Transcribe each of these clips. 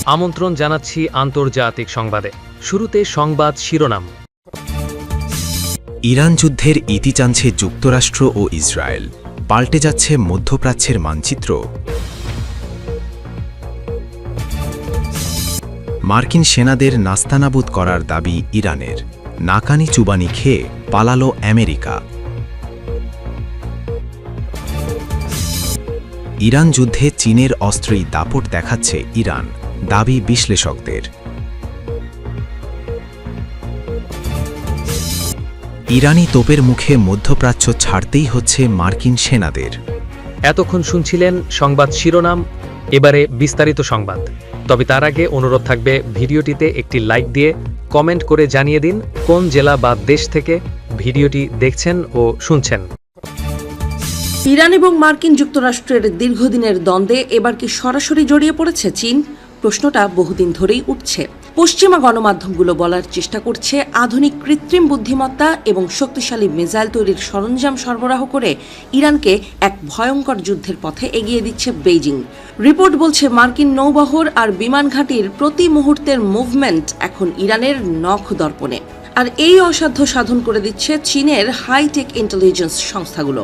আমন্ত্রণ জানাচ্ছি আন্তর্জাতিক সংবাদে। শুরুতে সংবাদ শিরোনাম। ইরান যুদ্ধের ইতি টানছে যুক্তরাষ্ট্র ও ইসরায়েল, পাল্টে যাচ্ছে মধ্যপ্রাচ্যের মানচিত্র। মার্কিন সেনাদের নাস্তানাবুদ করার দাবি ইরানের, নাকানি চুবানি খেয়ে পালালো আমেরিকা। ইরান যুদ্ধে চীনের অস্ত্রেই দাপট দেখাচ্ছে ইরান, দাবি বিশ্লেষকদের। ইরানি তোপের মুখে মধ্যপ্রাচ্য ছাড়তেই হচ্ছে মার্কিন সেনাদের। এতক্ষণ শুনছিলেন সংবাদ শিরোনাম, এবারে বিস্তারিত সংবাদ। তবে তার আগে অনুরোধ থাকবে ভিডিওটিতে একটি লাইক দিয়ে কমেন্ট করে জানিয়ে দিন কোন জেলা বা দেশ থেকে ভিডিওটি দেখছেন ও শুনছেন। ইরান এবং মার্কিন যুক্তরাষ্ট্রের দীর্ঘদিনের দ্বন্দ্বে এবার কি সরাসরি জড়িয়ে পড়েছে চীন? প্রশ্নটা বহুদিন ধরেই উঠছে। পশ্চিমা গণমাধ্যমগুলো বলার চেষ্টা করছে আধুনিক কৃত্রিম বুদ্ধিমত্তা এবং শক্তিশালী মিসাইল তৈরির সরঞ্জাম সরবরাহ করে ইরানকে এক ভয়ঙ্কর যুদ্ধের পথে এগিয়ে দিচ্ছে বেইজিং। রিপোর্ট বলছে মার্কিন নৌবহর আর বিমান ঘাঁটির প্রতি মুহূর্তের মুভমেন্ট এখন ইরানের নখ দর্পণে। আর এই অসাধ্য সাধন করে দিচ্ছে চীনের হাইটেক ইন্টেলিজেন্স সংস্থাগুলো।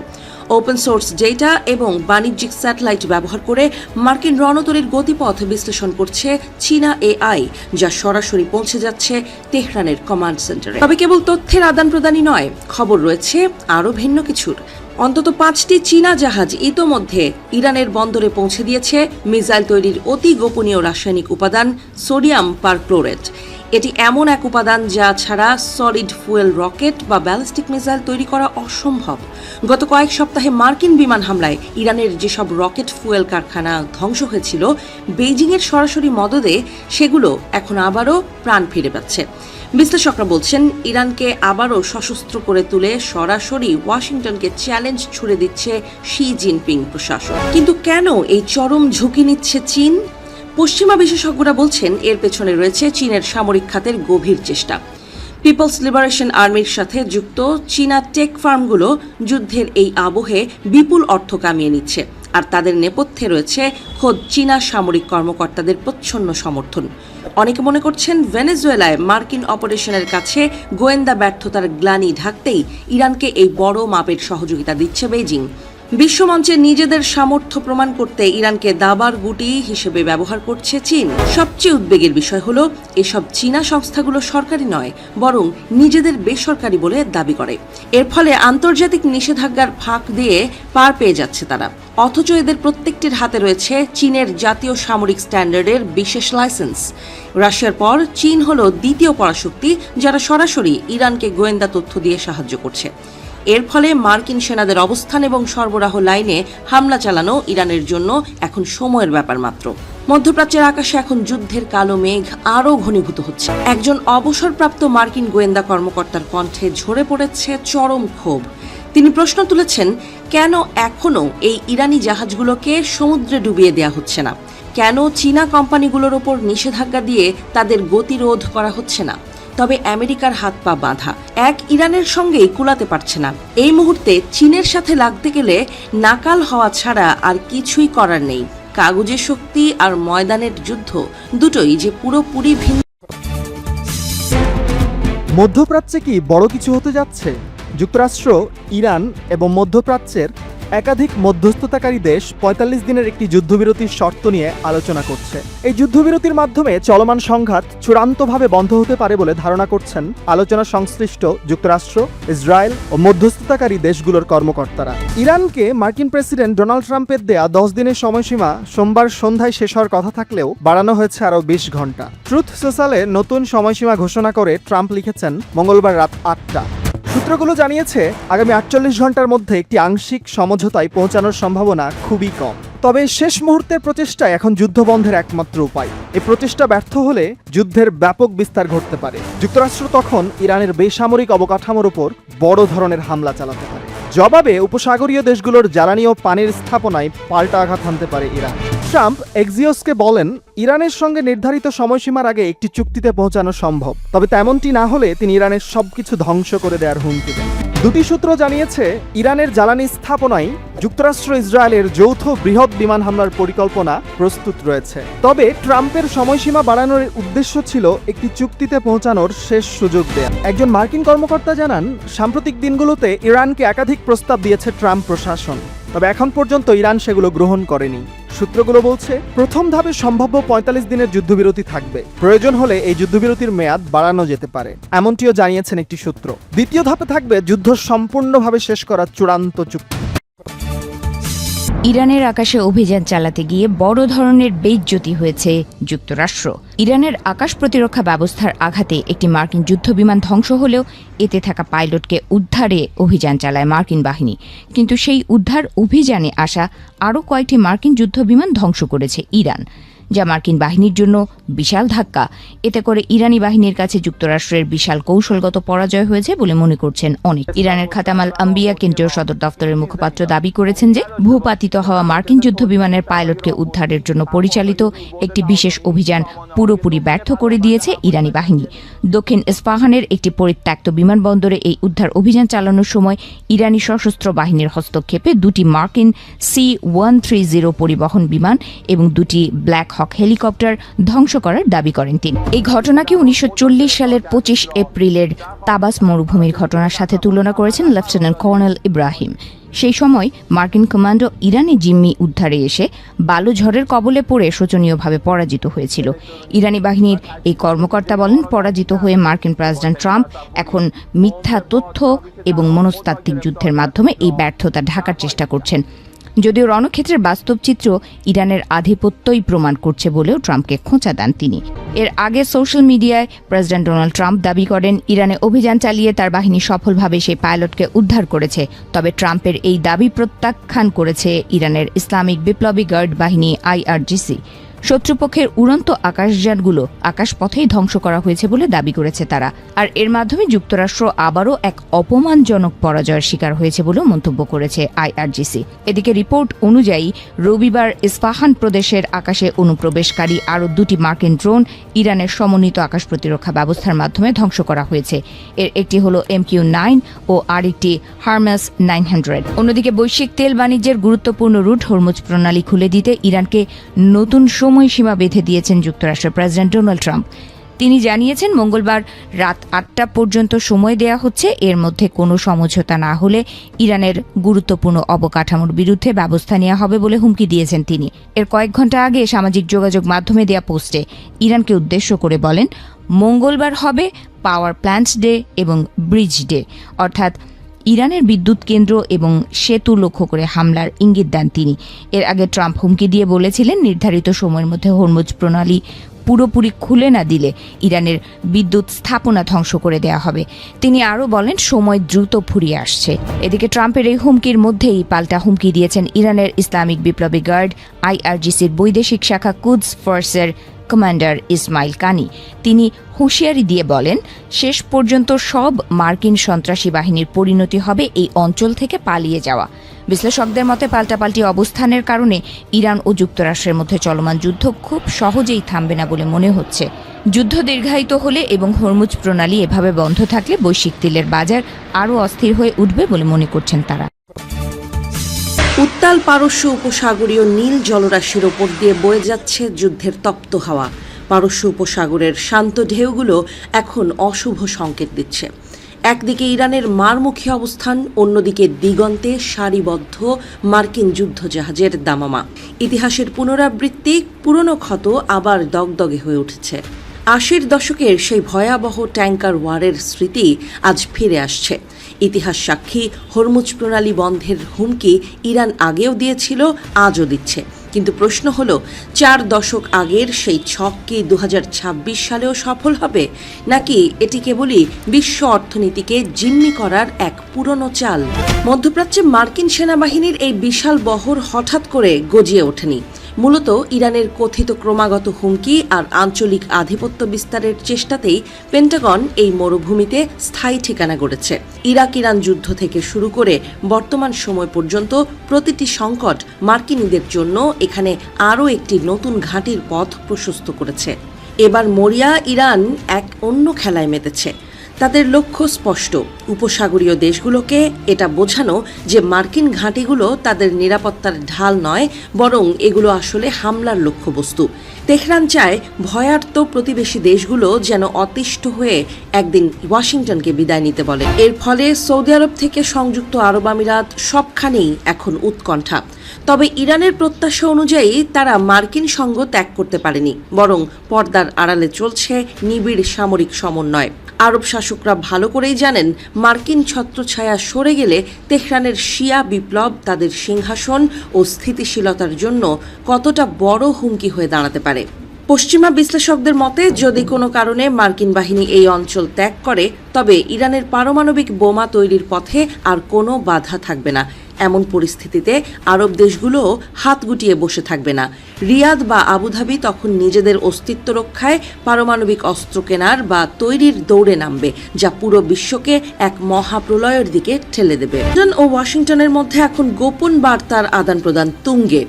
ওপেন সোর্স ডেটা এবং বাণিজ্যিক স্যাটেলাইট ব্যবহার করে মার্কিন রণতরীর গতিপথ বিশ্লেষণ করছে চীনা এআই, যা সরাসরি পৌঁছে যাচ্ছে তেহরানের কমান্ড সেন্টারে। তবে কেবল তথ্যের আদান প্রদানই নয়, খবর রয়েছে আরও ভিন্ন কিছুর। অন্তত 5টি চীনা জাহাজ ইতোমধ্যে ইরানের বন্দরে পৌঁছে দিয়েছে মিসাইল তৈরির অতি গোপনীয় রাসায়নিক উপাদান সোডিয়াম পারক্লোরেট। এটি এমন এক উপাদান যা ছাড়া সলিড ফুয়েল রকেট বা ব্যালিস্টিক মিসাইল তৈরি করা অসম্ভব। গত কয়েক সপ্তাহে মার্কিন বিমান হামলায় ইরানের যেসব রকেট ফুয়েল কারখানা ধ্বংস হয়েছিল, বেইজিংয়ের সরাসরি মদদে সেগুলো এখন আবারও প্রাণ ফিরে পাচ্ছে। বিশ্লেষকরা বলছেন ইরানকে আবারও সশস্ত্র করে তুলে সরাসরি ওয়াশিংটনকে চ্যালেঞ্জ ছুড়ে দিচ্ছে শি জিনপিং প্রশাসন। কিন্তু কেন এই চরম ঝুঁকি নিচ্ছে চীন? পশ্চিমা বিশেষজ্ঞরা বলছেন এর পেছনে রয়েছে চীনের সামরিক খাতের গভীর চেষ্টা। পিপলস লিবারেশন আর্মির সাথে যুক্ত চীনা টেক ফার্মগুলো যুদ্ধের এই আবহে বিপুল অর্থ কামিয়ে নিচ্ছে, আর তাদের নেপথ্যে রয়েছে খোদ চীনা সামরিক কর্মকর্তাদের প্রচ্ছন্ন সমর্থন। অনেকে মনে করছেন ভেনেজুয়েলায় মার্কিন অপারেশনের কাছে গোয়েন্দা ব্যর্থতার গ্লানি ঢাকতেই ইরানকে এই বড় মাপের সহযোগিতা দিচ্ছে বেইজিং। বিশ্বমঞ্চে নিজেদের সামর্থ্য প্রমাণ করতে ইরানকে দাবার গুটি হিসেবে ব্যবহার করছে চীন। সবচেয়ে উদ্বেগের বিষয় হলো এসব চীনা সংস্থাগুলো সরকারি নয়, বরং নিজেদের বেসরকারি বলে দাবি করে। এর ফলে আন্তর্জাতিক নিষেধাজ্ঞার ফাঁক দিয়ে পার পেয়ে যাচ্ছে তারা। অথচ এদের প্রত্যেকটির হাতে রয়েছে চীনের জাতীয় সামরিক স্ট্যান্ডার্ডের বিশেষ লাইসেন্স। রাশিয়ার পর চীন হলো দ্বিতীয় পরাশক্তি যারা সরাসরি ইরানকে গোয়েন্দা তথ্য দিয়ে সাহায্য করছে। এর ফলে মার্কিন সেনাদের অবস্থান এবং সরবরাহ লাইনে হামলা চালানো ইরানের জন্য এখন সময়ের ব্যাপার মাত্র। মধ্যপ্রাচ্যের আকাশে এখন যুদ্ধের কালো মেঘ আরও ঘনীভূত হচ্ছে। একজন অবসরপ্রাপ্ত মার্কিন গোয়েন্দা কর্মকর্তার কণ্ঠে ঝরে পড়েছে চরম ক্ষোভ। তিনি প্রশ্ন তুলেছেন, কেন এখনও এই ইরানি জাহাজগুলোকে সমুদ্রে ডুবিয়ে দেওয়া হচ্ছে না? কেন চীনা কোম্পানিগুলোর ওপর নিষেধাজ্ঞা দিয়ে তাদের গতিরোধ করা হচ্ছে না? তবে আমেরিকার হাত পা বাঁধা, এক ইরানের সঙ্গেই কুলাতে পারছে না। এই মুহূর্তে চীনের সাথে লাগতে গেলে নাকাল হওয়া ছাড়া আর কিছুই করার নেই। কাগজের শক্তি আর ময়দানের যুদ্ধ দুটোই যে পুরোপুরি ভিন্ন। মধ্যপ্রাচ্যে কি বড় কিছু হতে যাচ্ছে? যুক্তরাষ্ট্র, ইরান এবং মধ্যপ্রাচ্যের একাধিক মধ্যস্থতাকারী দেশ ৪৫ দিনের একটি যুদ্ধবিরতির শর্ত নিয়ে আলোচনা করছে। এই যুদ্ধবিরতির মাধ্যমে চলমান সংঘাত চূড়ান্তভাবে বন্ধ হতে পারে বলে ধারণা করছেন আলোচনা সংশ্লিষ্ট যুক্তরাষ্ট্র, ইসরায়েল ও মধ্যস্থতাকারী দেশগুলোর কর্মকর্তারা। ইরানকে মার্কিন প্রেসিডেন্ট ডোনাল্ড ট্রাম্পের দেয়া ১০ দিনের সময়সীমা সোমবার সন্ধ্যায় শেষ হওয়ার কথা থাকলেও বাড়ানো হয়েছে আরও ২০ ঘন্টা। ট্রুথ সোশ্যালে নতুন সময়সীমা ঘোষণা করে ট্রাম্প লিখেছেন মঙ্গলবার রাত ৮টা। সূত্রগুলো জানিয়েছে আগামী ৪৮ ঘন্টার মধ্যে একটি আংশিক সমঝোতায় পৌঁছানোর সম্ভাবনা খুবই কম। তবে শেষ মুহূর্তের প্রচেষ্টা এখন যুদ্ধবন্ধের একমাত্র উপায়। এই প্রচেষ্টা ব্যর্থ হলে যুদ্ধের ব্যাপক বিস্তার ঘটতে পারে। যুক্তরাষ্ট্র তখন ইরানের বেসামরিক অবকাঠামোর উপর বড় ধরনের হামলা চালাতে পারে। জবাবে উপসাগরীয় দেশগুলোর জ্বালানি ও পানির স্থাপনায় পাল্টা আঘাত হানতে পারে ইরান। ট্রাম্প এক্সিওসকে বলেন, ইরানের সঙ্গে নির্ধারিত সময়সীমার আগে একটি চুক্তিতে পৌঁছানো সম্ভব, তবে তেমনটি না হলে তিনি ইরানের সবকিছু ধ্বংস করে দেওয়ার হুমকি দেন। দুটি সূত্র জানিয়েছে, ইরানের জ্বালানি স্থাপনায় যুক্তরাষ্ট্র ইসরায়েলের যৌথ বৃহৎ বিমান হামলার পরিকল্পনা প্রস্তুত রয়েছে। তবে ট্রাম্পের সময়সীমা বাড়ানোর উদ্দেশ্য ছিল একটি চুক্তিতে পৌঁছানোর শেষ সুযোগ দেয়া। একজন মার্কিন কর্মকর্তা জানান, সাম্প্রতিক দিনগুলোতে ইরানকে একাধিক প্রস্তাব দিয়েছে ট্রাম্প প্রশাসন, তবে এখন পর্যন্ত ইরান সেগুলো গ্রহণ করেনি। সূত্রগুলো বলছে, প্রথম ধাপে সম্ভাব্য ৪৫ দিনের যুদ্ধবিরতি থাকবে। প্রয়োজন হলে এই যুদ্ধবিরতির মেয়াদ বাড়ানো যেতে পারে, এমনটিও জানিয়েছেন একটি সূত্র। দ্বিতীয় ধাপে থাকবে যুদ্ধ সম্পূর্ণভাবে শেষ করার চূড়ান্ত চুক্তি। ইরানের আকাশে অভিযান চালাতে গিয়ে বড় ধরনের বেইজ্জতি হয়েছে যুক্তরাষ্ট্র। ইরানের আকাশ প্রতিরক্ষা ব্যবস্থার আঘাতে একটি মার্কিন যুদ্ধবিমান ধ্বংস হলেও এতে থাকা পাইলটকে উদ্ধারে অভিযান চালায় মার্কিন বাহিনী। কিন্তু সেই উদ্ধার অভিযানে আসা আরও কয়েকটি মার্কিন যুদ্ধবিমান ধ্বংস করেছে ইরান, যা মার্কিন বাহিনীর জন্য বিশাল ধাক্কা। এতে করে ইরানি বাহিনীর কাছে যুক্তরাষ্ট্রের বিশাল কৌশলগত পরাজয় হয়েছে বলে মনে করছেন অনেক। ইরানের খাতামাল আম্বিয়া কেন্দ্রীয় সদর দফতরের মুখপাত্র দাবি করেছেন যে ভূপাতিত হওয়া মার্কিন যুদ্ধবিমানের পাইলটকে উদ্ধারের জন্য পরিচালিত একটি বিশেষ অভিযান পুরোপুরি ব্যর্থ করে দিয়েছে ইরানি বাহিনী। দক্ষিণ ইস্পাহানের একটি পরিত্যক্ত বিমানবন্দরে এই উদ্ধার অভিযান চালানোর সময় ইরানি সশস্ত্র বাহিনীর হস্তক্ষেপে দুটি মার্কিন C-130 পরিবহন বিমান এবং দুটি ব্ল্যাক হক হেলিকপ্টার ধ্বংস করার দাবি করেন তিনি। এই ঘটনাকে ১৯৪০ সালের ২৫ এপ্রিলের তাবাস মরুভূমির ঘটনার সাথে তুলনা করেছেন লেফটেন্যান্ট কর্নেল ইব্রাহিম। সেই সময় মার্কিন কমান্ডো ইরানি জিম্মি উদ্ধারে এসে বালুঝড়ের কবলে পড়ে শোচনীয়ভাবে পরাজিত হয়েছিল। ইরানি বাহিনীর এই কর্মকর্তা বলেন, পরাজিত হয়ে মার্কিন প্রেসিডেন্ট ট্রাম্প এখন মিথ্যা তথ্য এবং মনস্তাত্ত্বিক যুদ্ধের মাধ্যমে এই ব্যর্থতা ঢাকার চেষ্টা করছেন। যদিও রণক্ষেত্রের বাস্তব চিত্র ইরানের আধিপত্যই প্রমাণ করছে বলেও ট্রাম্পকে খোঁচা দেন তিনি। এর আগে সোশ্যাল মিডিয়ায় প্রেসিডেন্ট ডোনাল্ড ট্রাম্প দাবি করেন, ইরানে অভিযান চালিয়ে তার বাহিনী সফলভাবে সেই পাইলটকে উদ্ধার করেছে। তবে ট্রাম্পের এই দাবি প্রত্যাখ্যান করেছে ইরানের ইসলামিক বিপ্লবী গার্ড বাহিনী IRGC। শত্রুপক্ষের উড়ন্ত আকাশযানগুলো আকাশপথেই ধ্বংস করা হয়েছে বলে দাবি করেছে তারা। আর এর মাধ্যমে যুক্তরাষ্ট্র আবারও এক অপমানজনক পরাজয়ের শিকার হয়েছে বলেও মন্তব্য করেছে IRGC। এদিকে রিপোর্ট অনুযায়ী রবিবার ইস্পাহান প্রদেশের আকাশে অনুপ্রবেশকারী আরও দুটি মার্কিন ড্রোন ইরানের সমন্বিত আকাশ প্রতিরক্ষা ব্যবস্থার মাধ্যমে ধ্বংস করা হয়েছে। এর একটি হল MQ-9 ও আরেকটি হারমেস 900। অন্যদিকে বৈশ্বিক তেল বাণিজ্যের গুরুত্বপূর্ণ রুট হরমুজ প্রণালী খুলে দিতে ইরানকে নতুন সময়সীমা বেঁধে দিয়েছেন যুক্তরাষ্ট্রের প্রেসিডেন্ট ডোনাল্ড ট্রাম্প। তিনি জানিয়েছেন, মঙ্গলবার রাত ৮টা পর্যন্ত সময় দেয়া হচ্ছে। এর মধ্যে কোনো সমঝোতা না হলে ইরানের গুরুত্বপূর্ণ অবকাঠামোর বিরুদ্ধে ব্যবস্থা নেওয়া হবে বলে হুমকি দিয়েছেন তিনি। এর কয়েক ঘন্টা আগে সামাজিক যোগাযোগ মাধ্যমে দেয়া পোস্টে ইরানকে উদ্দেশ্য করে বলেন, মঙ্গলবার হবে পাওয়ার প্ল্যান্ট ডে এবং ব্রিজ ডে, অর্থাৎ ইরানের বিদ্যুৎ কেন্দ্র এবং সেতু লক্ষ্য করে হামলার ইঙ্গিত দেন তিনি। এর আগে ট্রাম্প হুমকি দিয়ে বলেছিলেন, নির্ধারিত সময়ের মধ্যে হরমুজ প্রণালী পুরোপুরি খুলে না দিলে ইরানের বিদ্যুৎ স্থাপনা ধ্বংস করে দেওয়া হবে। তিনি আরও বলেন, সময় দ্রুত ফুরিয়ে আসছে। এদিকে ট্রাম্পের এই হুমকির মধ্যেই পাল্টা হুমকি দিয়েছেন ইরানের ইসলামিক বিপ্লবী গার্ড IRGCর বৈদেশিক শাখা কুদস ফোর্সের কমান্ডার ইসমাইল কানি। তিনি হুঁশিয়ারি দিয়ে বলেন, শেষ পর্যন্ত সব মার্কিন সন্ত্রাসী বাহিনীর পরিণতি হবে এই অঞ্চল থেকে পালিয়ে যাওয়া। বিশ্লেষকদের মতে পাল্টাপাল্টি অবস্থানের কারণে ইরান ও যুক্তরাষ্ট্রের মধ্যে চলমান যুদ্ধ খুব সহজেই থামবে না বলে মনে হচ্ছে। যুদ্ধ দীর্ঘায়িত হলে এবং হরমুজ প্রণালী এভাবে বন্ধ থাকলে বৈশ্বিক তেলের বাজার আরও অস্থির হয়ে উঠবে বলে মনে করছেন তারা। উত্তাল পারস্য উপসাগরীয় নীল জলরাশির ওপর দিয়ে বয়ে যাচ্ছে যুদ্ধের তপ্ত হাওয়া। পারস্য উপসাগরের শান্ত ঢেউগুলো এখন অশুভ সংকেত দিচ্ছে। একদিকে ইরানের মারমুখী অবস্থান, অন্যদিকে দিগন্তে সারিবদ্ধ মার্কিন যুদ্ধজাহাজের দামামা। ইতিহাসের পুনরাবৃত্তি, পুরনো ক্ষত আবার দগদগে হয়ে উঠেছে। ৮০-র দশকের সেই ভয়াবহ ট্যাঙ্কার ওয়ারের স্মৃতি আজ ফিরে আসছে। ইতিহাস সাক্ষী, হরমুজ প্রণালী বন্ধের হুমকি ইরান আগেও দিয়েছিল, আজও দিচ্ছে। কিন্তু প্রশ্ন হলো, ৪ দশক আগের সেই ছক কি ২০২৬ সালেও সফল হবে, নাকি এটি কেবলই বিশ্ব অর্থনীতিকে জিম্মি করার এক পুরনো চাল? মধ্যপ্রাচ্যে মার্কিন সেনাবাহিনীর এই বিশাল বহর হঠাৎ করে গজিয়ে ওঠেনি। মূলত ইরানের কথিত ক্রমাগত হুমকি আর আঞ্চলিক আধিপত্য বিস্তারের চেষ্টাতেই পেন্টাগন এই মরুভূমিতে স্থায়ী ঠিকানা গড়েছে। ইরাক ইরান যুদ্ধ থেকে শুরু করে বর্তমান সময় পর্যন্ত প্রতিটি সংকট মার্কিনীদের জন্য এখানে আরও একটি নতুন ঘাঁটির পথ প্রশস্ত করেছে। এবার মরিয়া ইরান এক অন্য খেলায় মেতেছে। তাদের লক্ষ্য স্পষ্ট, উপসাগরীয় দেশগুলোকে এটা বোঝানো যে মার্কিন ঘাঁটিগুলো তাদের নিরাপত্তার ঢাল নয়, বরং এগুলো আসলে হামলার লক্ষ্যবস্তু। তেহরান চায় ভয়ার্ত প্রতিবেশী দেশগুলো যেন অতিষ্ঠ হয়ে একদিন ওয়াশিংটনকে বিদায় নিতে বলে। এর ফলে সৌদি আরব থেকে সংযুক্ত আরব আমিরাত সবখানেই এখন উৎকণ্ঠা। তবে ইরানের প্রত্যাশা অনুযায়ী তারা মার্কিন সঙ্গ ত্যাগ করতে পারেনি, বরং পর্দার আড়ালে চলছে নিবিড় সামরিক সমন্বয়। আরব শাসকরা ভালো করেই জানেন মার্কিন ছত্রছায়া সরে গেলে তেহরানের শিয়া বিপ্লব তাদের সিংহাসন ও স্থিতিশীলতার জন্য কতটা বড় হুমকি হয়ে দাঁড়াতে পারে। পশ্চিমা বিশ্লেষকদের মতে যদি কোনো কারণে মার্কিন বাহিনী এই অঞ্চল ত্যাগ করে, তবে ইরানের পারমাণবিক বোমা তৈরির পথে আর কোনো বাধা থাকবে না। এমন পরিস্থিতিতে আরব দেশগুলোও হাত গুটিয়ে বসে থাকবে না। রিয়াদ বা আবুধাবি তখন নিজেদের অস্তিত্ব রক্ষায় পারমাণবিক অস্ত্র কেনার বা তৈরির দৌড়ে নামবে, যা পুরো বিশ্বকে এক মহাপ্রলয়ের দিকে ঠেলে দেবে। লন্ডন ও ওয়াশিংটনের মধ্যে এখন গোপন বার্তার আদান প্রদান তুঙ্গে।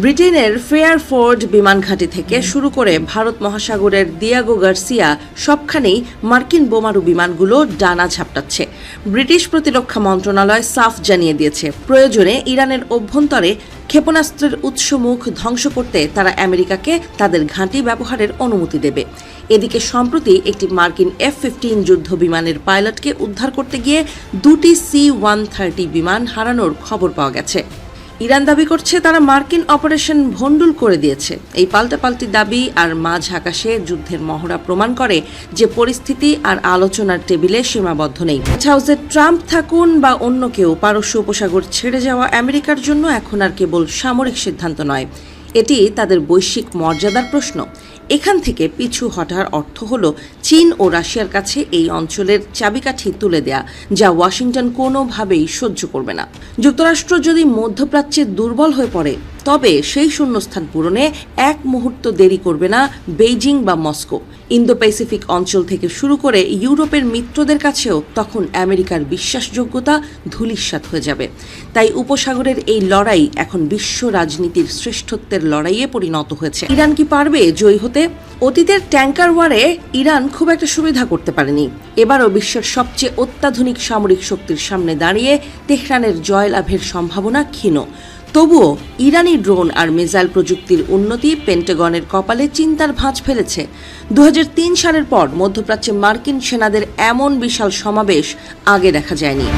ব্রিটেনের ফেয়ারফোর্ড বিমান ঘাঁটি থেকে শুরু করে ভারত মহাসাগরের দিয়াগো গার্সিয়া সবখানেই মার্কিন বোমারু বিমানগুলো ডানা ঝাপটাচ্ছে। ব্রিটিশ প্রতিরক্ষা মন্ত্রণালয় সাফ জানিয়ে দিয়েছে, প্রয়োজনে ইরানের অভ্যন্তরে ক্ষেপণাস্ত্রের উৎসমুখ ধ্বংস করতে তারা আমেরিকাকে তাদের ঘাঁটি ব্যবহারের অনুমতি দেবে। এদিকে সম্প্রতি একটি মার্কিন F-15 যুদ্ধ বিমানের পাইলটকে উদ্ধার করতে গিয়ে দুটি C-130 বিমান হারানোর খবর পাওয়া গেছে। ইরান দাবি করছে তারা মার্কিন অপারেশন ভণ্ডুল করে দিয়েছে। এই পাল্টাপাল্টি দাবি আর মাঝ আকাশে যুদ্ধের মহড়া প্রমাণ করে যে পরিস্থিতি আর আলোচনার টেবিলে সীমাবদ্ধ নেই। হোয়াইট হাউসে ট্রাম্প থাকুন বা অন্য কেউ, পারস্য উপসাগর ছেড়ে যাওয়া আমেরিকার জন্য এখন আর কেবল সামরিক সিদ্ধান্ত নয়, এটি তাদের বৈশ্বিক মর্যাদার প্রশ্ন। এখান থেকে পিছু হটার অর্থ হল চীন ও রাশিয়ার কাছে এই অঞ্চলের চাবিকাঠি তুলে দেয়া, যা ওয়াশিংটন কোনোভাবেই সহ্য করবে না। যুক্তরাষ্ট্র যদি মধ্যপ্রাচ্যে দুর্বল হয়ে পড়ে, তবে সেই শূন্যস্থান পূরণে এক মুহূর্ত দেরি করবে না বেইজিং বা মস্কো। ইন্দো প্যাসিফিক অঞ্চল থেকে শুরু করে ইউরোপের মিত্রদের কাছেও তখন আমেরিকার বিশ্বাসযোগ্যতা ধূলিসাৎ হয়ে যাবে। তাই উপসাগরের এই লড়াই এখন বিশ্ব রাজনীতির শ্রেষ্ঠত্বের লড়াইয়ে পরিণত হয়েছে। ইরান কি পারবে জয়ী হতে? অতীতের ট্যাঙ্কার ওয়ারে ইরান খুব একটা সুবিধা করতে পারেনি। এবারও বিশ্বের সবচেয়ে অত্যাধুনিক সামরিক শক্তির সামনে দাঁড়িয়ে তেহরানের জয়লাভের সম্ভাবনা ক্ষীণ। তবুও ইরানি ড্রোন আর মিসাইল প্রযুক্তির উন্নতি পেন্টাগনের কপালে চিন্তার ভাঁজ ফেলেছে। 2003 সালের পর মধ্যপ্রাচ্যে মার্কিন সেনাদের এমন বিশাল সমাবেশ আগে দেখা যায়নি।